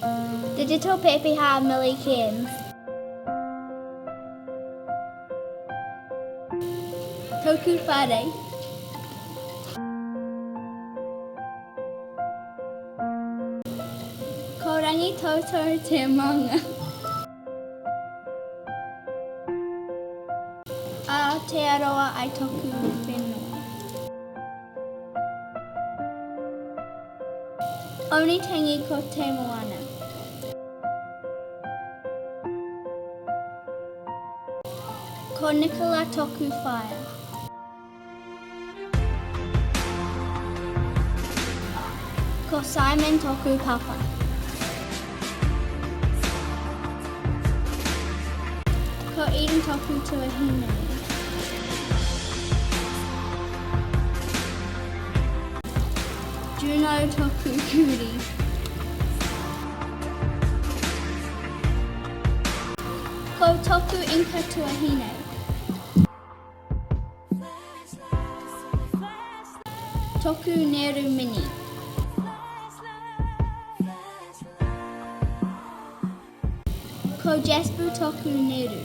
Digital Pepeha Millie Kins. Toku Whare. Ko rangi toto te manga. Aotearoa ai toku whenua. Oni tangi ko te moana. Ko Nicola toku whaia. Ko Simon toku papa. Ko Eden toku tuahine. Juno toku kuri. Ko toku inka tuahine. Toku neru mini. Ko Jasper toku neru.